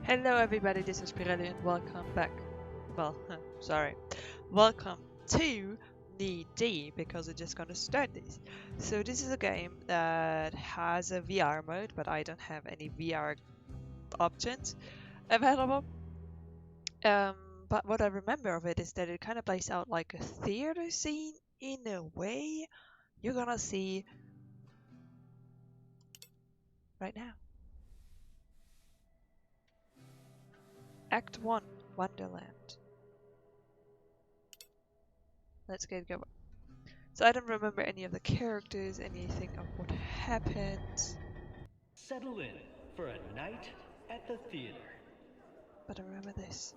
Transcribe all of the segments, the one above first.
Hello everybody, this is Pirelli and welcome back. Well, sorry. Welcome to Knee Deep because we're just gonna start this. So this is a game that has a VR mode, but I don't have any VR options available. But what I remember of it is that it kind of plays out like a theater scene in a way. You're gonna see right now. Act 1, Wonderland. Let's get going. So I don't remember any of the characters, anything of what happened. Settle in for a night at the theater. But I remember this.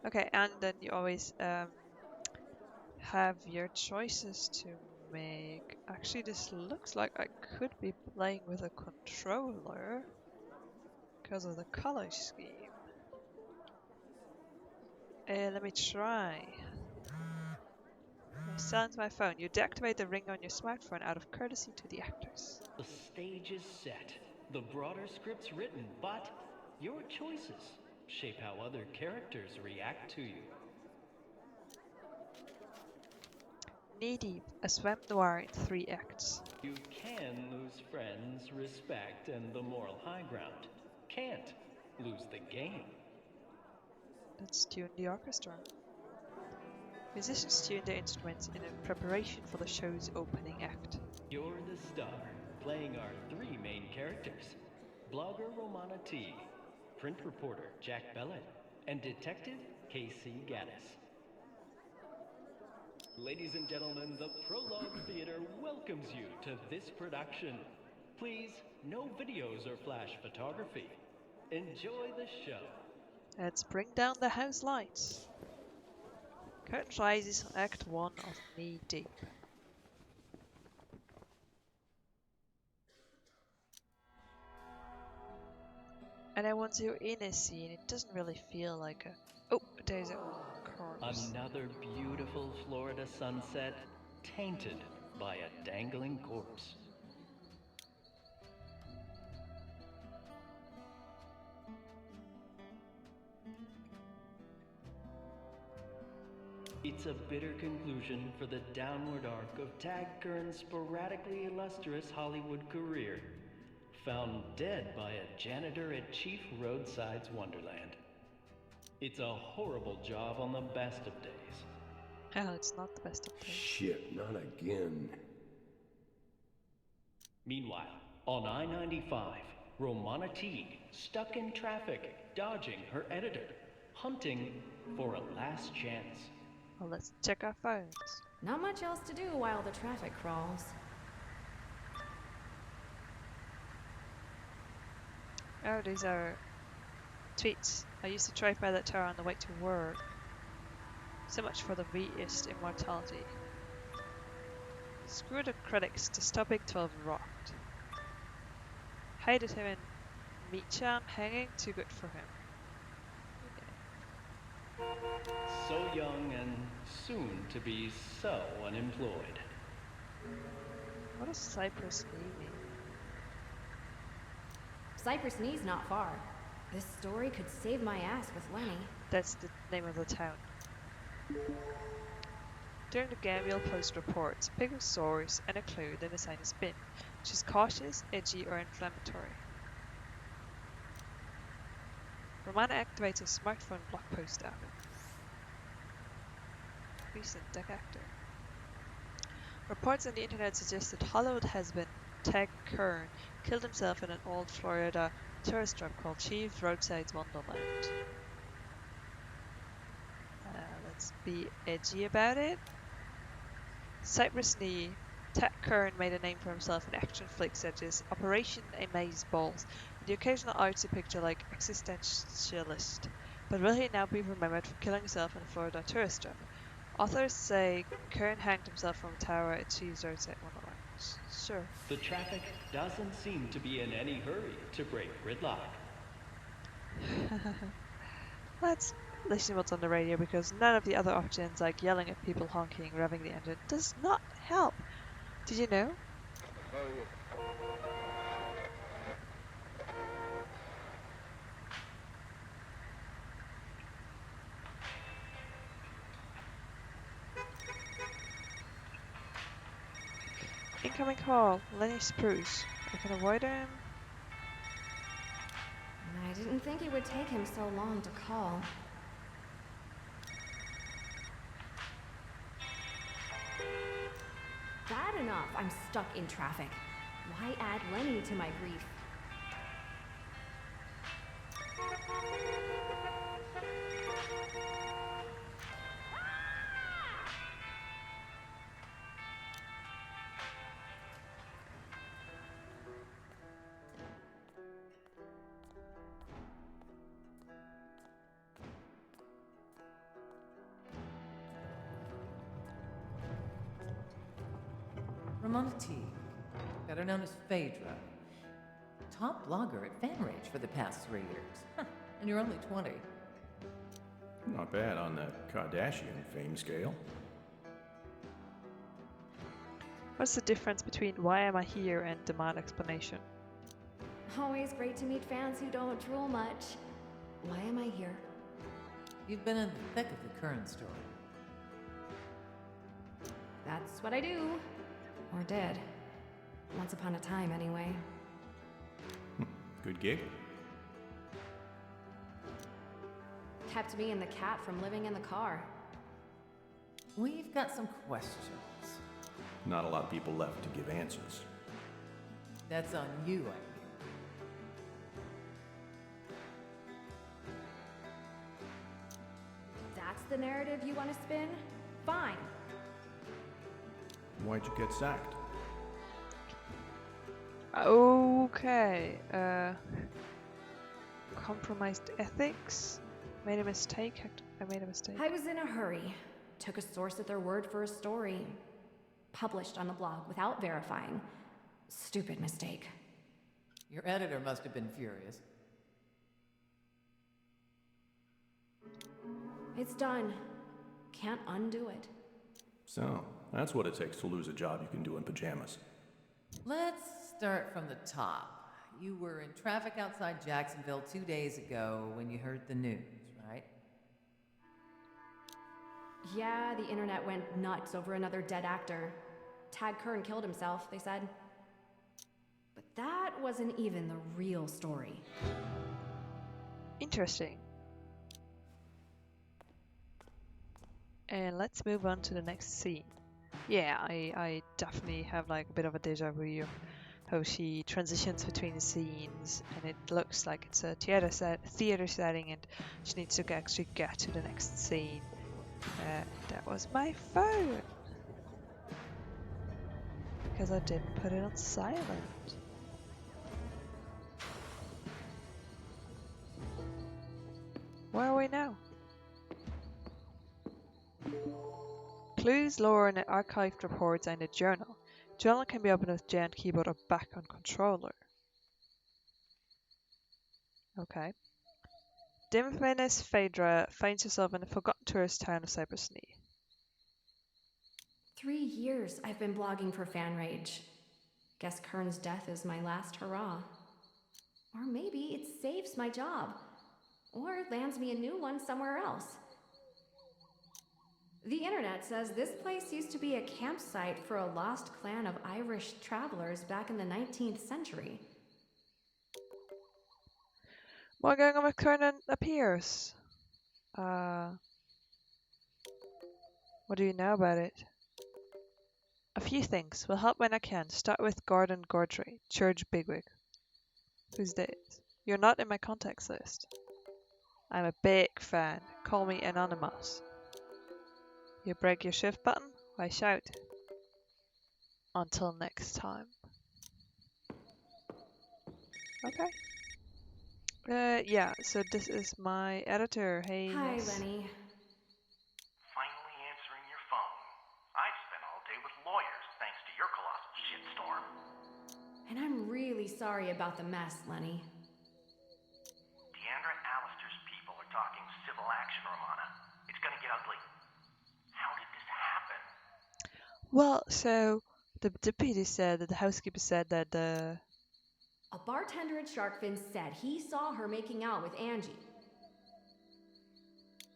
Okay, and then you always have your choices to make. Actually, this looks like I could be playing with a controller because of the color scheme. Let me try. I silence my phone. You deactivate the ring on your smartphone out of courtesy to the actors. The stage is set, the broader script's written, but your choices shape how other characters react to you. Knee Deep, a swamp noir in 3 acts. You can lose friends, respect, and the moral high ground. Can't lose the game. Let's tune the orchestra. Musicians tune their instruments in preparation for the show's opening act. You're the star, playing our 3 main characters. Blogger Romana T, print reporter Jack Bellet, and detective Casey Gaddis. Ladies and gentlemen, the Prologue Theater welcomes you to this production. Please, no videos or flash photography. Enjoy the show. Let's bring down the house lights. Curtain rises on Act 1 of Knee Deep. And I want you in a scene. It doesn't really feel like a... Oh, there's a corpse. Another beautiful Florida sunset, tainted by a dangling corpse. It's a bitter conclusion for the downward arc of Tag Kern's sporadically illustrious Hollywood career. Found dead by a janitor at Chief Roadside's Wonderland. It's a horrible job on the best of days. Oh, it's not the best of days. Shit, not again. Meanwhile, on I-95, Romana Teague, stuck in traffic, dodging her editor, hunting for a last chance. Well, let's check our phones. Not much else to do while the traffic crawls. Oh, these are tweets. I used to drive by that tower on the way to work. So much for the V-ist immortality. Screw the critics, the stop Big 12 rocked. Hated him in Meacham, hanging too good for him. So young and soon to be so unemployed. What does Cypress mean? Cypress Knee's not far. This story could save my ass with Lenny. That's the name of the town. During the game, you'll post reports, pick a source and a clue, then assign a spin, which is cautious, edgy, or inflammatory. Romana activates a smartphone blog post app. Recent tech actor. Reports on the internet suggest that Hollywood husband Tag Kern killed himself in an old Florida tourist trap called Chief Roadside's Wonderland. Let's be edgy about it. Cypress Knee, Tag Kern made a name for himself in action flicks such as Operation Amaze Balls and the occasional artsy picture like Existentialist. But will he now be remembered for killing himself in a Florida tourist trap? Authors say Kern hanged himself from a tower at Chief's Roadside Wonderland. Sure. The traffic doesn't seem to be in any hurry to break gridlock. Let's listen what's on the radio because none of the other options like yelling at people, honking, revving the engine does not help. Did you know? Incoming call. Lenny Spruce. I can avoid him. I didn't think it would take him so long to call. Bad enough I'm stuck in traffic. Why add Lenny to my grief? Ramona Teague, better known as Phaedra. Top blogger at FanRage for the past 3 years. Huh, and you're only 20. Not bad on the Kardashian fame scale. What's the difference between why am I here and demand explanation? Always great to meet fans who don't drool much. Why am I here? You've been in the thick of the current story. That's what I do. Or did. Once upon a time, anyway. Good gig. Kept me and the cat from living in the car. We've got some questions. Not a lot of people left to give answers. That's on you, I That's the narrative you want to spin? Fine. Why'd you get sacked? Okay. Compromised ethics. Made a mistake. I made a mistake. I was in a hurry. Took a source at their word for a story. Published on the blog without verifying. Stupid mistake. Your editor must have been furious. It's done. Can't undo it. So, that's what it takes to lose a job you can do in pajamas. Let's start from the top. You were in traffic outside Jacksonville 2 days ago when you heard the news, right? Yeah, the internet went nuts over another dead actor. Tag Kern killed himself, they said. But that wasn't even the real story. Interesting. And let's move on to the next scene. Yeah, I definitely have like a bit of a deja vu of how she transitions between the scenes, and it looks like it's a theater setting, and she needs to actually get to the next scene. That was my phone because I didn't put it on silent. Where are we now? Clues, lore, and archived reports and a journal. Journal can be opened with giant keyboard or back on controller. Okay. The infamous Phaedra finds herself in the forgotten tourist town of Cypress Knee. 3 years I've been blogging for FanRage. Guess Kern's death is my last hurrah. Or maybe it saves my job. Or lands me a new one somewhere else. The internet says this place used to be a campsite for a lost clan of Irish travelers back in the 19th century. What going on with Kern and Pierce? What do you know about it? A few things. Will help when I can. Start with Gordon Gordry, church bigwig. Who's this? You're not in my contacts list. I'm a big fan. Call me Anonymous. You break your shift button? Why shout? Until next time. Okay. Yeah, so this is my editor. Hey, Hi, yes. Lenny. Finally answering your phone. I've spent all day with lawyers thanks to your colossal shitstorm. And I'm really sorry about the mess, Lenny. Deandra Allister's people are talking civil action, Ramona. It's gonna get ugly. How did this happen? Well, so the deputy said that the housekeeper said that the A bartender at Sharkfin said he saw her making out with Angie.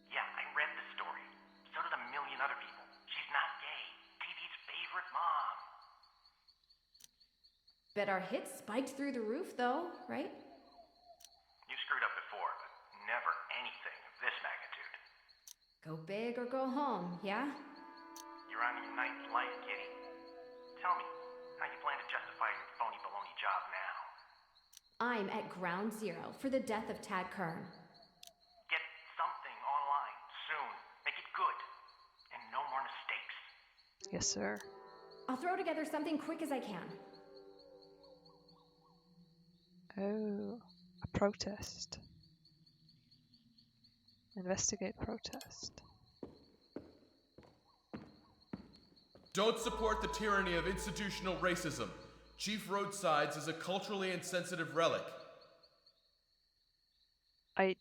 Yeah, I read the story. So did a million other people. She's not gay. TV's favorite mom. Bet our hits spiked through the roof, though, right? You screwed up before, but never anything of this magnitude. Go big or go home, yeah? You're on your ninth life, kitty. Tell me, how you plan to justify your phony baloney job now? I'm at ground zero for the death of Tad Kern. Get something online soon. Make it good. And no more mistakes. Yes, sir. I'll throw together something quick as I can. Oh, a protest. Investigate protest. Don't support the tyranny of institutional racism. Chief Roadsides is a culturally insensitive relic. I'm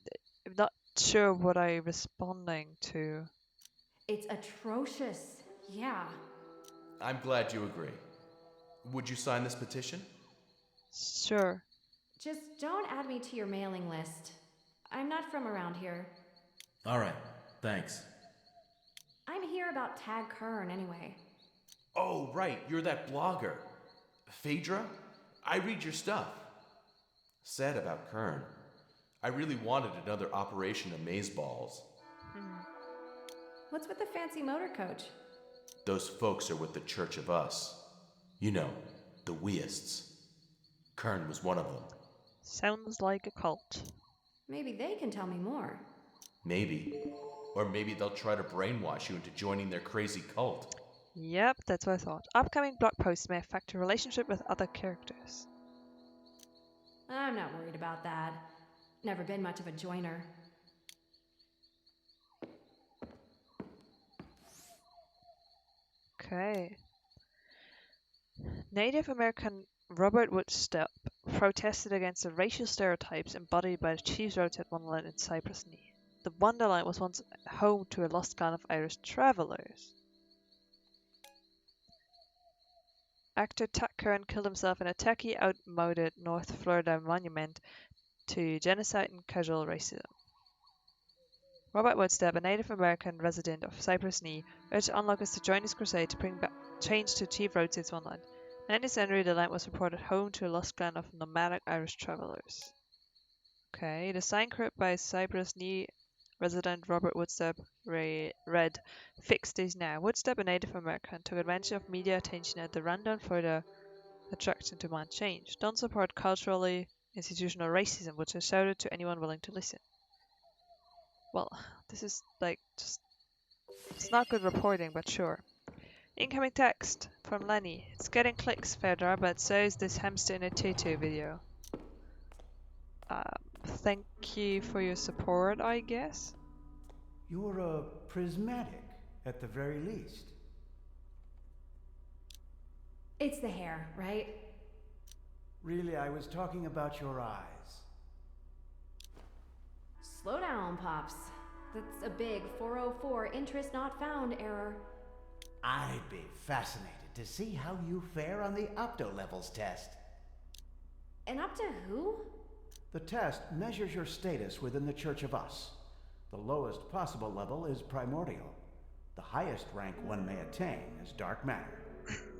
not sure what I'm responding to. It's atrocious, yeah. I'm glad you agree. Would you sign this petition? Sure. Just don't add me to your mailing list. I'm not from around here. All right, thanks. I'm here about Tad Kern anyway. Oh, right, you're that blogger. Phaedra? I read your stuff. Sad about Kern. I really wanted another Operation Amazeballs. What's with the fancy motor coach? Those folks are with the Church of Us. You know, the Weists. Kern was one of them. Sounds like a cult. Maybe they can tell me more. Maybe. Or maybe they'll try to brainwash you into joining their crazy cult. Yep, that's what I thought. Upcoming blog posts may affect your relationship with other characters. I'm not worried about that. Never been much of a joiner. Okay. Native American Robert Woodstep protested against the racial stereotypes embodied by the Chief's Roadside Wonderland in Cypress Knee. The Wonderland was once home to a lost clan of Irish travelers. Actor Tad Kern killed himself in a tacky, outmoded North Florida monument to genocide and casual racism. Robert Woodstep, a Native American resident of Cypress Knee, urged onlookers to join his crusade to bring back change to Chief Roadside's Wonderland. In 19th century, the land was reported home to a lost clan of nomadic Irish travelers. Okay, the sign created by Cypress Knee resident Robert Woodstep read, "Fix this now." Woodstep, a Native American, took advantage of media attention at the rundown for the attraction to demand change. Don't support culturally institutional racism, which is shouted to anyone willing to listen. Well, this is like just... It's not good reporting, but sure. Incoming text from Lenny. It's getting clicks, Phaedra, but so is this hamster in a tutu video. Thank you for your support, I guess. You're a prismatic, at the very least. It's the hair, right? Really, I was talking about your eyes. Slow down, Pops. That's a big 404 interest not found error. I'd be fascinated to see how you fare on the opto-levels test. And up to who? The test measures your status within the Church of Us. The lowest possible level is primordial. The highest rank one may attain is dark matter.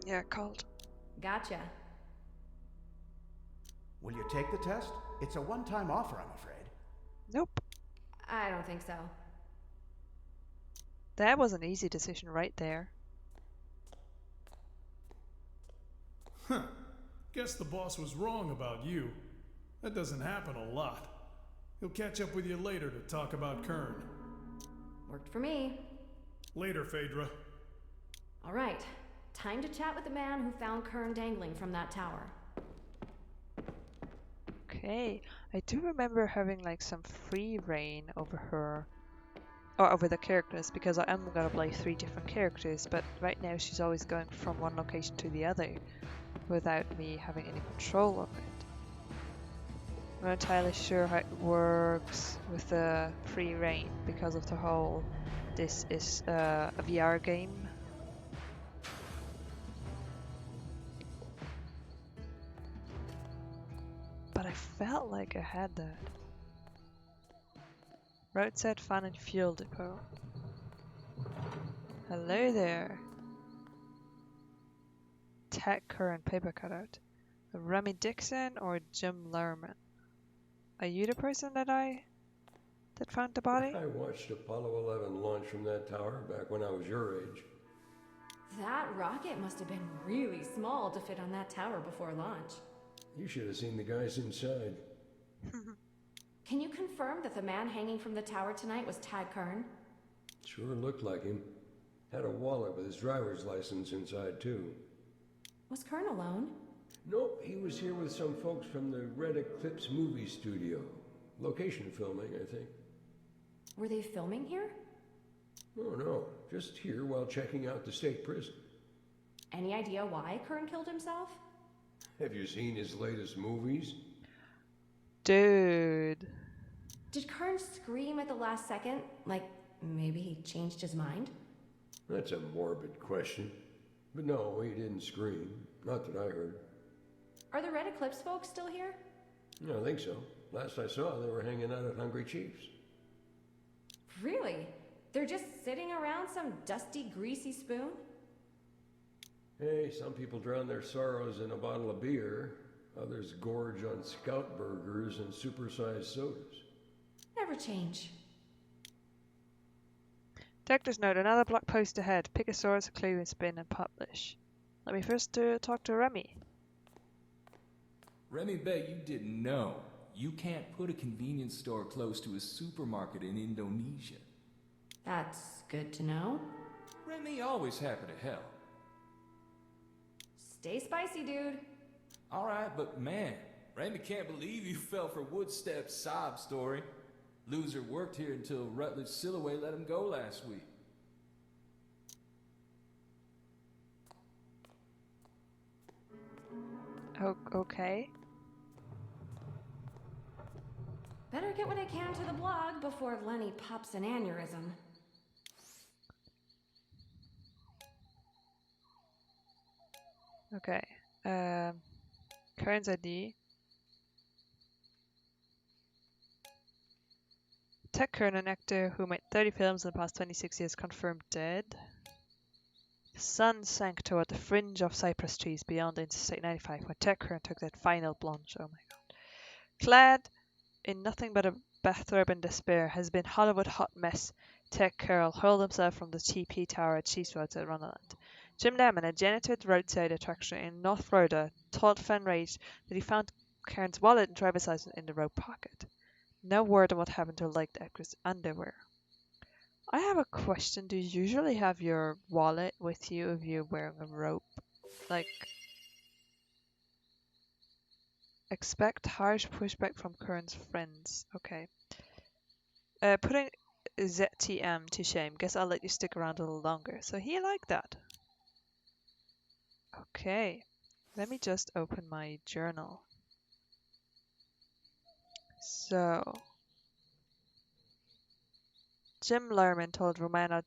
Yeah, cold. Gotcha. Will you take the test? It's a one-time offer, I'm afraid. Nope. I don't think so. That was an easy decision right there. Huh. Guess the boss was wrong about you. That doesn't happen a lot. He'll catch up with you later to talk about Kern. Worked for me. Later, Phaedra. All right. Time to chat with the man who found Kern dangling from that tower. Okay, I do remember having like some free reign over her, or over the characters, because I am gonna play 3 different characters, but right now she's always going from one location to the other without me having any control of it. I'm not entirely sure how it works with the free reign because of the whole this is a VR game. But I felt like I had that. Roadside Fun and Fuel Depot. Hello there. Tad Kern paper cutout. Remy Dixon or Jim Lerman? Are you the person that found the body? I watched Apollo 11 launch from that tower back when I was your age. That rocket must have been really small to fit on that tower before launch. You should have seen the guys inside. Can you confirm that the man hanging from the tower tonight was Tad Kern? Sure looked like him. Had a wallet with his driver's license inside, too. Was Kern alone? Nope, he was here with some folks from the Red Eclipse movie studio. Location filming, I think. Were they filming here? Oh, no. Just here while checking out the state prison. Any idea why Kern killed himself? Have you seen his latest movies? Dude. Did Kern scream at the last second? Like, maybe he changed his mind? That's a morbid question. But no, he didn't scream. Not that I heard. Are the Red Eclipse folks still here? No, I think so. Last I saw, they were hanging out at Hungry Chief's. Really? They're just sitting around some dusty, greasy spoon? Hey, some people drown their sorrows in a bottle of beer. Others gorge on Scout burgers and supersized sodas. Never change. Detective's note, another blog post ahead. Pick a source, a clue, and spin and publish. Let me first talk to Remy. Remy bet you didn't know. You can't put a convenience store close to a supermarket in Indonesia. That's good to know. Remy always happy to help. Stay spicy, dude. Alright, but man, Remy can't believe you fell for Woodstep's sob story. Loser worked here until Rutledge Silloway let him go last week. Oh, okay. Better get what I can to the blog before Lenny pops an aneurysm. Okay. Kern's ID. Ted Kern, an actor who made 30 films in the past 26 years, confirmed dead. The sun sank toward the fringe of cypress trees beyond Interstate 95 when Ted Kern took that final plunge. Oh my god. Clad in nothing but a bathrobe and despair, has been Hollywood hot mess Ted Kern hurled himself from the TP Tower at Chiefs Road at Ronald. Jim Lemon, a janitor at roadside attraction in North Florida, told Fanrage that he found Kern's wallet and driver's license in the robe pocket. No word on what happened to liked actress' underwear. I have a question. Do you usually have your wallet with you if you're wearing a robe? Like, expect harsh pushback from Kern's friends. Okay. Putting ZTM to shame. Guess I'll let you stick around a little longer. So he liked that. Okay. Let me just open my journal. So, Jim Lerman told Romana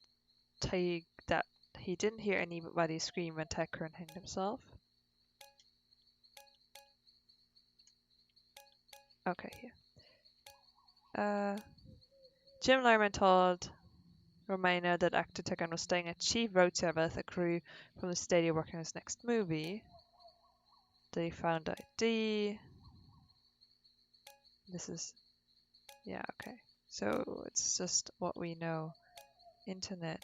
Taig that he didn't hear anybody scream when Ted Kern hanged himself. Okay, here. Jim Lerman told Romana that actor Ted Kern was staying at Chief Roadside with a crew from the stadium working on his next movie. They found ID. This is, yeah, okay. So it's just what we know. Internet.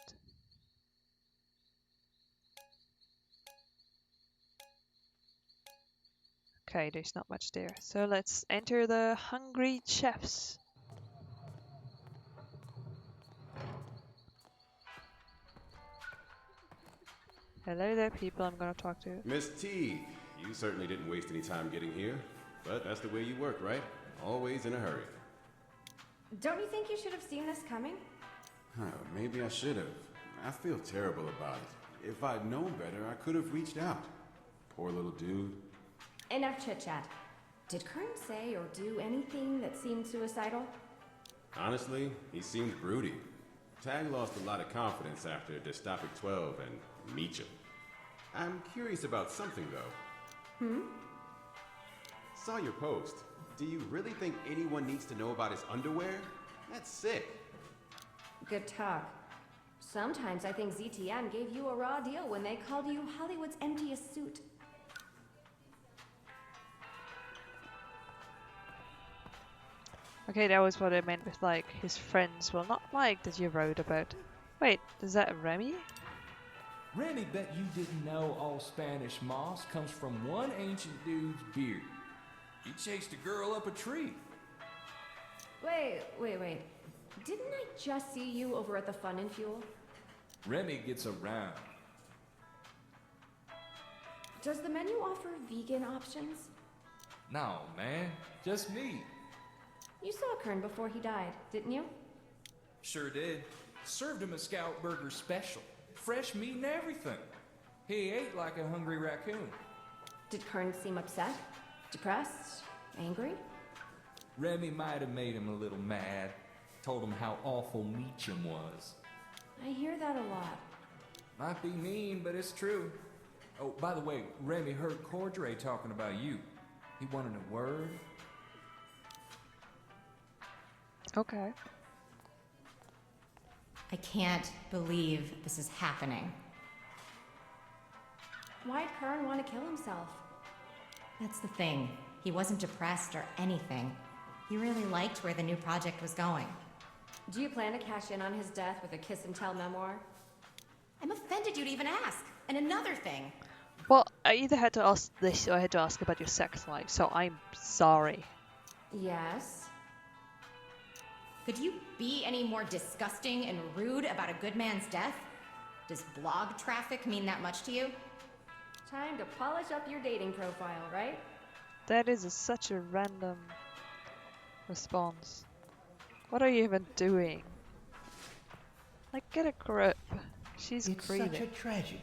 Okay, there's not much there. So let's enter the Hungry Chefs. Hello there, people I'm gonna talk to. Miss T, you certainly didn't waste any time getting here. But that's the way you work, right? Always in a hurry. Don't you think you should have seen this coming? Maybe I should have. I feel terrible about it. If I'd known better, I could have reached out. Poor little dude. Enough chit-chat. Did Kern say or do anything that seemed suicidal? Honestly, he seemed broody. Tag lost a lot of confidence after Dystopic 12 and Meacham. I'm curious about something, though. Saw your post. Do you really think anyone needs to know about his underwear? That's sick. Good talk. Sometimes I think ZTM gave you a raw deal when they called you Hollywood's emptiest suit. Okay, that was what I meant with like his friends will not like that you wrote about. Wait, is that Remy? Remy bet you didn't know all Spanish moss comes from one ancient dude's beard. He chased a girl up a tree. Wait. Didn't I just see you over at the Fun and Fuel? Remy gets around. Does the menu offer vegan options? No, man, just me. You saw Kern before he died, didn't you? Sure did. Served him a Scout Burger special. Fresh meat and everything. He ate like a hungry raccoon. Did Kern seem upset? Depressed? Angry? Remy might have made him a little mad. Told him how awful Meacham was. I hear that a lot. Might be mean, but it's true. Oh, by the way, Remy heard Cordray talking about you. He wanted a word. Okay. I can't believe this is happening. Why'd Kern want to kill himself? That's the thing. He wasn't depressed or anything. He really liked where the new project was going. Do you plan to cash in on his death with a kiss and tell memoir? I'm offended you'd even ask. And another thing. Well, I either had to ask this or I had to ask about your sex life, so I'm sorry. Yes. Could you be any more disgusting and rude about a good man's death? Does blog traffic mean that much to you? Time to polish up your dating profile, right? That is such a random response. What are you even doing? Like, get a grip. She's It's grieving. such a tragedy.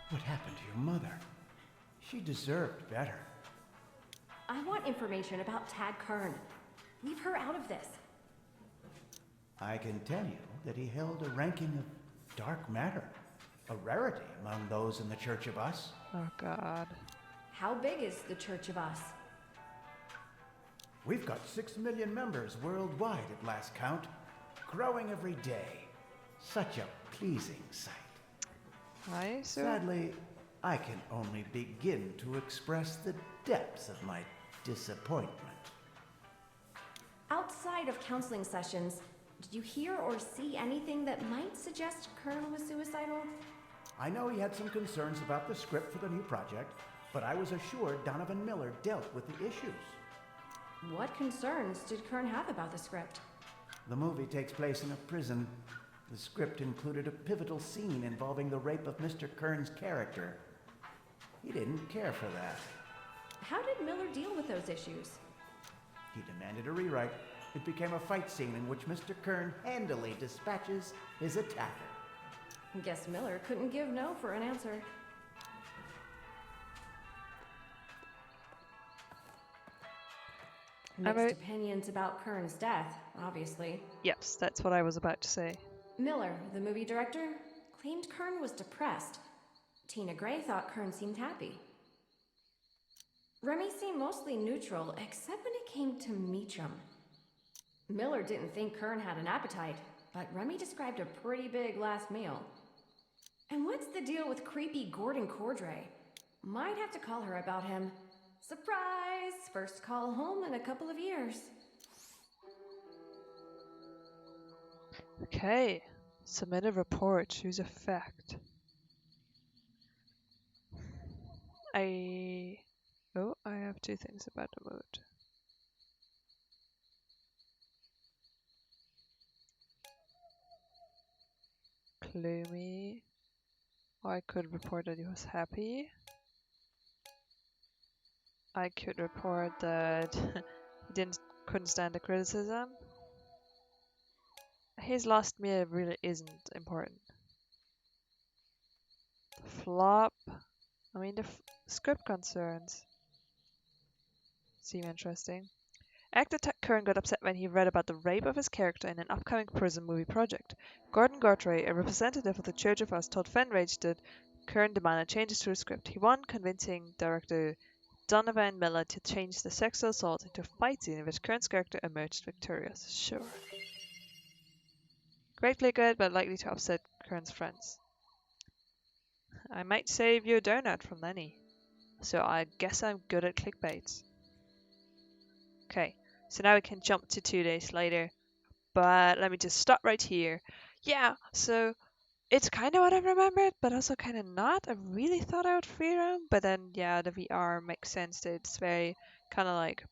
What happened to your mother? She deserved better. I want information about Tag Kern. Leave her out of this. I can tell you that he held a ranking of dark matter, a rarity among those in the Church of Us. Oh, God. How big is the Church of Us? We've got 6 million members worldwide at last count, growing every day. Such a pleasing sight. Aye, sir. Sadly, I can only begin to express the depths of my disappointment. Outside of counseling sessions, did you hear or see anything that might suggest Kern was suicidal? I know he had some concerns about the script for the new project, but I was assured Donovan Miller dealt with the issues. What concerns did Kern have about the script? The movie takes place in a prison. The script included a pivotal scene involving the rape of Mr. Kern's character. He didn't care for that. How did Miller deal with those issues? He demanded a rewrite. It became a fight scene in which Mr. Kern handily dispatches his attacker. Guess Miller couldn't give no for an answer. Mixed opinions about Kern's death, obviously. Yes, that's what I was about to say. Miller, the movie director, claimed Kern was depressed. Tina Gray thought Kern seemed happy. Remy seemed mostly neutral, except when it came to Meacham. Miller didn't think Kern had an appetite, but Remy described a pretty big last meal. And what's the deal with creepy Gordon Cordray? Might have to call her about him. Surprise! First call home in a couple of years. Okay. Submit a report. Choose a fact. I have 2 things about the mood. Gloomy. I could report that he was happy. I could report that he couldn't stand the criticism. His last meal really isn't important. The flop. I mean, the script concerns seem interesting. Actor Kern got upset when he read about the rape of his character in an upcoming prison movie project. Gordon Cordray, a representative of the Church of Us, told Fanrage that Kern demanded changes to the script. He won, convincing director Donovan Miller to change the sexual assault into a fight scene in which Kern's character emerged victorious. Sure. Greatly good, but likely to upset Kern's friends. I might save you a donut from Lenny. So I guess I'm good at clickbaits. Okay, So now we can jump to 2 days later. But let me just stop right here. Yeah, so it's kind of what I remembered, but also kind of not. I really thought I would free roam, but then yeah, the VR makes sense that it's very kind of like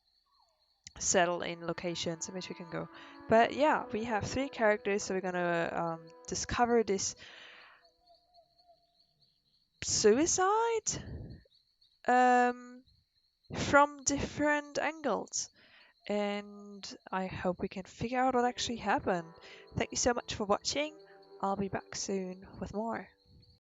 settled in locations in which we can go. But yeah, we have 3 characters, so we're gonna discover this suicide from different angles. And I hope we can figure out what actually happened. Thank you so much for watching. I'll be back soon with more.